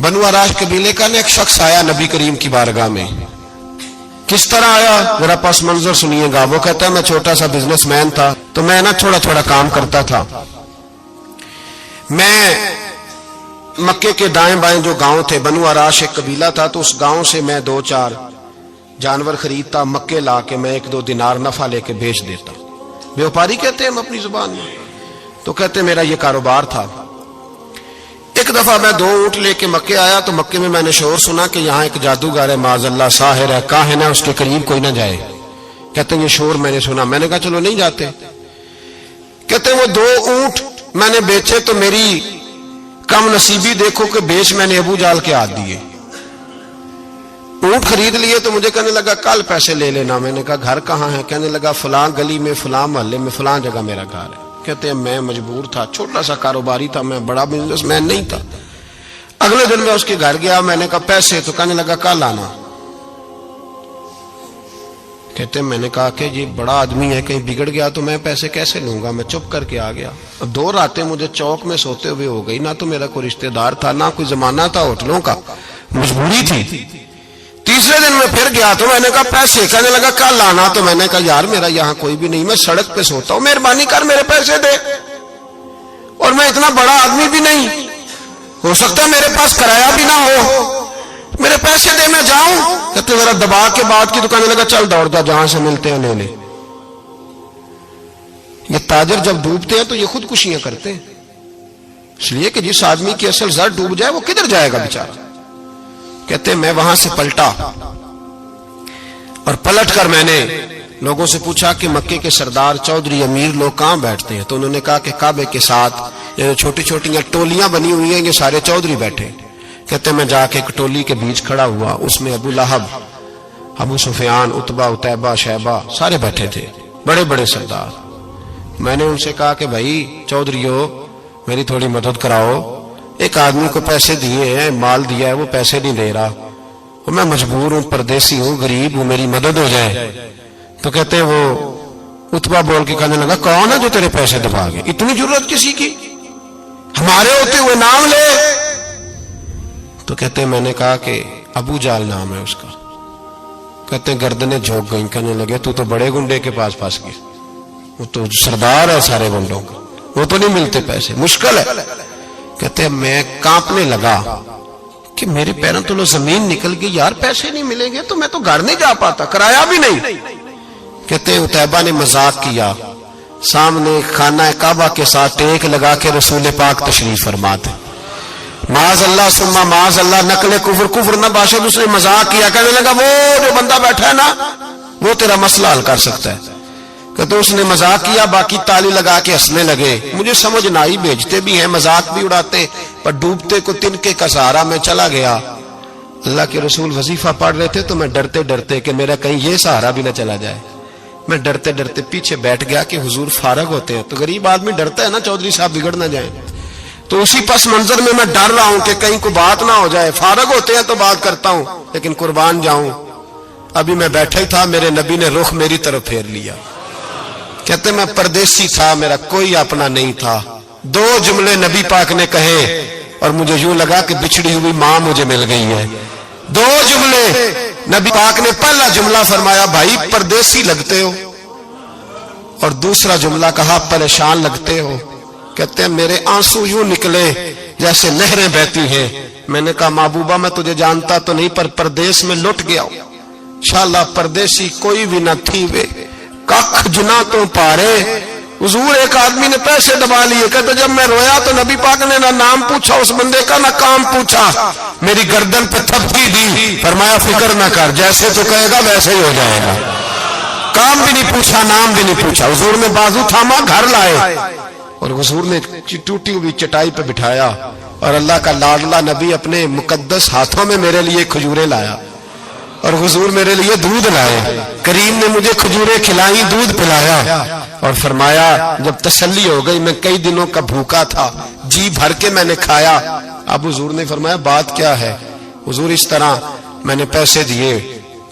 بنو عراش قبیلے کا ایک شخص آیا نبی کریم کی بارگاہ میں. کس طرح آیا ذرا پس منظر سنیے گا. وہ کہتا ہے میں چھوٹا سا بزنس مین تھا تو میں نا تھوڑا تھوڑا کام کرتا تھا. میں مکے کے دائیں بائیں جو گاؤں تھے، بنو عراش ایک قبیلہ تھا، تو اس گاؤں سے میں 2-4 جانور خریدتا، مکے لا کے میں 1-2 دینار نفع لے کے بیچ دیتا. بیوپاری کہتے ہیں ہم اپنی زبان میں. تو کہتے میرا یہ کاروبار تھا. ایک دفعہ میں 2 اونٹ لے کے مکے آیا تو مکے میں میں نے شور سنا کہ یہاں ایک جادوگر ہے، معاذ اللہ ساحر ہے، کاہن ہے، اس کے قریب کوئی نہ جائے. کہتے ہیں یہ شور میں نے سنا. میں نے کہا چلو نہیں جاتے. کہتے ہیں وہ 2 اونٹ میں نے بیچے تو میری کم نصیبی دیکھو کہ بیچ میں نے ابو جال کے ہاتھ دیے. اونٹ خرید لیے تو مجھے کہنے لگا کل پیسے لے لینا. میں نے کہا گھر کہاں ہے؟ کہنے لگا فلاں گلی میں، فلاں محلے میں، فلاں جگہ میرا گھر ہے. کہتے ہیں میں مجبور تھا، چھوٹا سا کاروباری تھا، میں بڑا بزنس مین نہیں تھا. اگلے دن میں اس کے گھر گیا. میں نے کہا پیسے؟ تو کہنے لگا کل آنا. کہتے ہیں میں نے کہا کہ یہ بڑا آدمی ہے، کہیں بگڑ گیا تو میں پیسے کیسے لوں گا. میں چپ کر کے آ گیا. 2 راتیں مجھے چوک میں سوتے ہوئے ہو گئی. نہ تو میرا کوئی رشتہ دار تھا، نہ کوئی زمانہ تھا ہوٹلوں کا، مجبوری تھی. تیسرے دن میں پھر گیا تو میں نے کہا پیسے؟ کہنے لگا کل آنا. تو میں نے کہا یار میرا یہاں کوئی بھی نہیں، میں سڑک پہ سوتا ہوں، مہربانی کر میرے پیسے دے. اور میں اتنا بڑا آدمی بھی نہیں، ہو سکتا میرے پاس کرایہ بھی نہ ہو، میرے پیسے دے میں جاؤں. کہتے ذرا دبا کے بات کی تو کہنے لگا چل دوڑ جا، جہاں سے ملتے ہیں لے لے. یہ تاجر جب ڈوبتے ہیں تو یہ خودکشیاں کرتے ہیں، اس لیے کہ جس آدمی کی اصل زر ڈوب جائے وہ کدھر جائے گا بیچارہ. کہتے میں وہاں سے پلٹا اور پلٹ کر میں نے لوگوں سے پوچھا کہ مکے کے سردار چودھری امیر لوگ کہاں بیٹھتے ہیں. تو انہوں نے کہا کہ کعبے کے ساتھ یہ چھوٹی چھوٹی ٹولیاں بنی ہوئی ہیں، یہ سارے چودھری بیٹھے. کہتے میں جا کے ایک ٹولی کے بیچ کھڑا ہوا، اس میں ابو لہب، ابو سفیان، عتبہ، عتیبہ، شیبہ سارے بیٹھے تھے، بڑے بڑے سردار. میں نے ان سے کہا کہ بھائی چودھریو میری تھوڑی مدد کراؤ. ایک آدمی کو پیسے دیے ہیں، مال دیا ہے، وہ پیسے نہیں دے رہا، میں مجبور ہوں، پردیسی ہوں، غریب ہوں، میری مدد ہو جائے. تو کہتے ہیں وہ عتبہ بول کے کہنے لگا کون ہے جو تیرے پیسے دبا گئے؟ اتنی ضرورت کسی کی؟ ہمارے ہوتے ہوئے نام لے. تو کہتے ہیں میں نے کہا کہ ابو جال نام ہے اس کا. کہتے ہیں گردنیں جھوک گئیں. کہنے لگے تو بڑے گنڈے کے پاس پھنس گئے، وہ تو سردار ہے سارے گنڈوں کا، وہ تو نہیں ملتے پیسے، مشکل ہے. کہتے ہیں میں کانپنے لگا کہ میرے پیروں تو زمین نکل گئی، یار پیسے نہیں ملیں گے تو میں تو گھر نہیں جا پاتا، کرایہ بھی نہیں. کہتے ہیں عتیبہ نے مذاق کیا، سامنے خانہ کعبہ کے ساتھ ٹیک لگا کے رسول پاک تشریف فرماتے، معاذ اللہ ثم معاذ اللہ نقل کفر نہ باشد. اس نے مذاق کیا، کہنے لگا وہ جو بندہ بیٹھا ہے نا وہ تیرا مسئلہ حل کر سکتا ہے. کہتے اس نے مذاق کیا، باقی تالی لگا کے ہنسنے لگے. مجھے سمجھ نہ آئی، بیچتے بھی ہیں، مذاق بھی اڑاتے، پر ڈوبتے کو تنکے کا سہارا میں چلا گیا. اللہ کے رسول وظیفہ پڑھ رہے تھے تو میں ڈرتے ڈرتے کہ میرا کہیں یہ سہارا بھی نہ چلا جائے، میں ڈرتے ڈرتے پیچھے بیٹھ گیا کہ حضور فارغ ہوتے ہیں. تو غریب آدمی ڈرتا ہے نا چودھری صاحب بگڑ نہ جائیں. تو اسی پس منظر میں ڈر رہا ہوں کہ کہیں کوئی بات نہ ہو جائے، فارغ ہوتے ہیں تو بات کرتا ہوں لیکن قربان جاؤں. ابھی میں بیٹھا ہی تھا، میرے نبی نے رخ میری طرف پھیر لیا. کہتے میں پردیسی تھا، میرا کوئی اپنا نہیں تھا. 2 جملے نبی پاک نے کہے اور مجھے یوں لگا کہ بچھڑی ہوئی ماں مجھے مل گئی ہے. 2 جملے نبی پاک نے، پہلا جملہ فرمایا بھائی پردیسی لگتے ہو، اور دوسرا جملہ کہا پریشان لگتے ہو. کہتے ہیں میرے آنسو یوں نکلے جیسے نہریں بہتی ہیں. میں نے کہا محبوبہ میں تجھے جانتا تو نہیں، پر پردیس میں لٹ گیا ہوں. انشاءاللہ پردیسی کوئی بھی نہ تھی وے کخ جنا تو پارے. حضور ایک آدمی نے پیسے دبا لیے. کہتے جب میں رویا تو نبی پاک نے نہ نام پوچھا اس بندے کا، نہ کام پوچھا، میری گردن پہ تھپکی دی، فرمایا فکر نہ کر، جیسے تو کہے گا ویسے ہی ہو جائے گا. کام بھی نہیں پوچھا، نام بھی نہیں پوچھا. حضور نے بازو تھاما، گھر لائے اور حضور نے ٹوٹی ہوئی چٹائی پہ بٹھایا اور اللہ کا لاڈلا نبی اپنے مقدس ہاتھوں میں میرے لیے کھجوریں لایا اور حضور میرے لیے دودھ لائے. کریم نے مجھے کھجوریں کھلائیں، دودھ پلایا اور فرمایا جب تسلی ہو گئی، میں کئی دنوں کا بھوکا تھا، جی بھر کے میں نے کھایا. اب حضور نے فرمایا بات کیا ہے؟ حضور اس طرح میں نے پیسے دیے،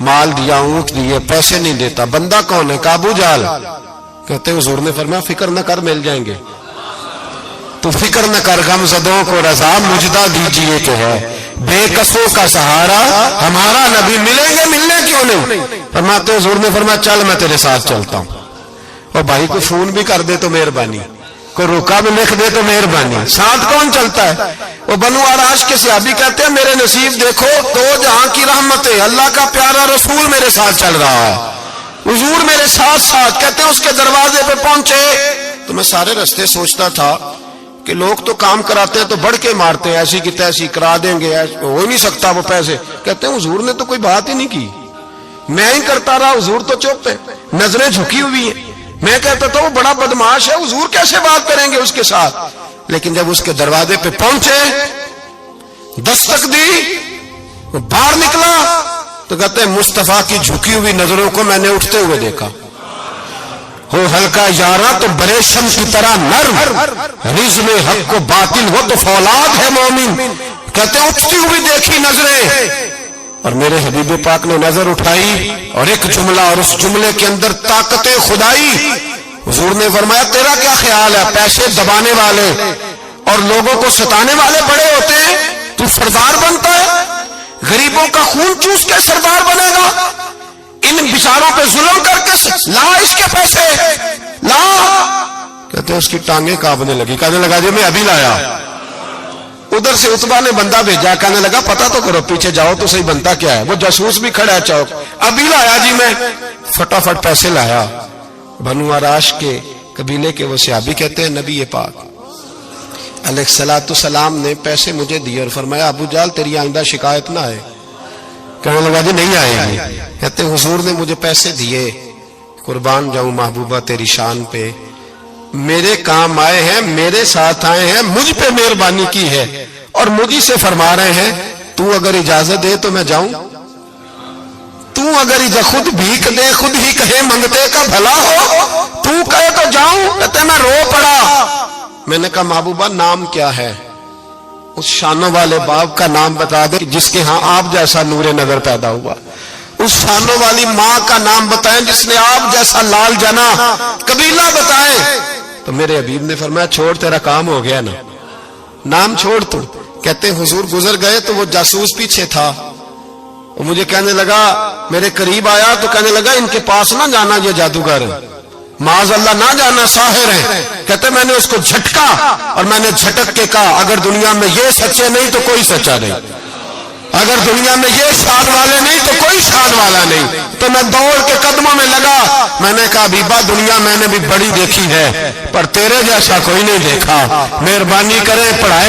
مال دیا، اونٹ دیے، پیسے نہیں دیتا. بندہ کون ہے؟ ابو جال. کہتے حضور نے فرمایا فکر نہ کر، مل جائیں گے. تو فکر نہ کر، غم زدوں کو رضا مجدہ دیجئے کہ ہے. بے کسوں کا سہارا ہمارا نبی، ملیں گے ملنے کیوں نہیں؟ فرماتے حضور نے فرمایا چل میں تیرے ساتھ چلتا ہوں۔ اور بھائی کو فون بھی کر دے تو مہربانی، کوئی روکا بھی لکھ دے تو مہربانی، ساتھ کون چلتا ہے؟ وہ بنو آراش کے صحابی کہتے ہیں میرے نصیب دیکھو، دو جہاں کی رحمتیں، اللہ کا پیارا رسول میرے ساتھ چل رہا ہے، حضور میرے ساتھ ساتھ۔ کہتے ہیں اس کے دروازے پہ پہنچے تو میں سارے رستے سوچتا تھا کہ لوگ تو کام کراتے ہیں تو بڑھ کے مارتے ہیں، ایسی کی تیسی کرا دیں گے، ہو ہی نہیں سکتا وہ پیسے۔ کہتے ہیں حضور نے تو کوئی بات ہی نہیں کی، میں ہی کرتا رہا، حضور تو چپ ہے، نظریں جھکی ہوئی ہیں۔ میں کہتا تھا وہ بڑا بدماش ہے، حضور کیسے بات کریں گے اس کے ساتھ؟ لیکن جب اس کے دروازے پہ پہنچے، دستک دی، وہ باہر نکلا تو کہتے ہیں مصطفیٰ کی جھکی ہوئی نظروں کو میں نے اٹھتے ہوئے دیکھا۔ ہو ہلکا یارا تو بریشم کی طرح نرم، رزم حق کو باطل ہو تو فولاد ہے مومن۔ کہتے ہیں اٹھتی ہوئی دیکھی نظریں، اور میرے حبیب پاک نے نظر اٹھائی اور ایک جملہ، اور اس جملے کے اندر طاقت خدائی۔ حضور نے فرمایا تیرا کیا خیال ہے؟ پیسے دبانے والے اور لوگوں کو ستانے والے بڑے ہوتے ہیں، تو سردار بنتا ہے؟ غریبوں کا خون چوس کے سردار بنے گا؟ ان بیچاروں پہ ظلم کر کے لا اس کے پیسے لا۔ کہتے ہیں اس کی ٹانگیں کانپنے لگی، کہنے لگا جی میں ابھی لایا۔ ادھر سے عتبہ نے بندہ بھیجا، کہنے لگا پتہ تو کرو، پیچھے جاؤ تو صحیح بنتا کیا ہے۔ وہ جاسوس بھی کھڑا ہے چوک، ابھی لایا جی میں، فٹافٹ پیسے لایا۔ بنو آراش کے قبیلے کے وہ صحابی کہتے ہیں نبی پاک علیہ الصلوۃ والسلام نے پیسے مجھے دیے اور فرمایا ابو جہل تیری آئندہ شکایت نہ آئے۔ کہنے لگا جی نہیں آئے گی۔ کہتے ہیں حضور نے مجھے پیسے دیے، قربان جاؤں محبوبہ تیری شان پہ، میرے کام آئے ہیں، میرے ساتھ آئے ہیں، مجھ پہ مہربانی کی ہے، اور مجھے سے فرما رہے ہیں تو اگر اجازت دے تو میں جاؤں، تو اگر خود بھیک دے، خود ہی کہے منگتے کا بھلا ہو، تو کہے تو جاؤں۔ کہتے ہیں میں رو پڑا۔ میں نے کہا محبوبہ نام کیا ہے؟ اس شانوں والے باپ کا نام بتا دے جس کے ہاں آپ جیسا نور نظر پیدا ہوا، اس شانوں والی ماں کا نام بتائیں جس نے آپ جیسا لال جنا، قبیلہ بتائیں۔ تو میرے حبیب نے فرمایا چھوڑ تیرا کام ہو گیا نا، نام چھوڑ تو۔ کہتے ہیں حضور گزر گئے تو وہ جاسوس پیچھے تھا، وہ مجھے کہنے لگا، میرے قریب آیا تو کہنے لگا ان کے پاس نہ جانا، یہ جادوگر ہے، معاذ اللہ نہ جانا، ساحر ہے۔ کہتے میں نے اس کو جھٹکا اور میں نے جھٹک کے کہا اگر دنیا میں یہ سچے نہیں تو کوئی سچا نہیں، اگر دنیا میں یہ شان والے نہیں تو کوئی شان والا نہیں۔ تو میں دوڑ کے قدموں میں لگا، میں نے کہا بیبا دنیا میں نے بھی بڑی دیکھی ہے پر تیرے جیسا کوئی نہیں دیکھا، مہربانی کرے پڑھائے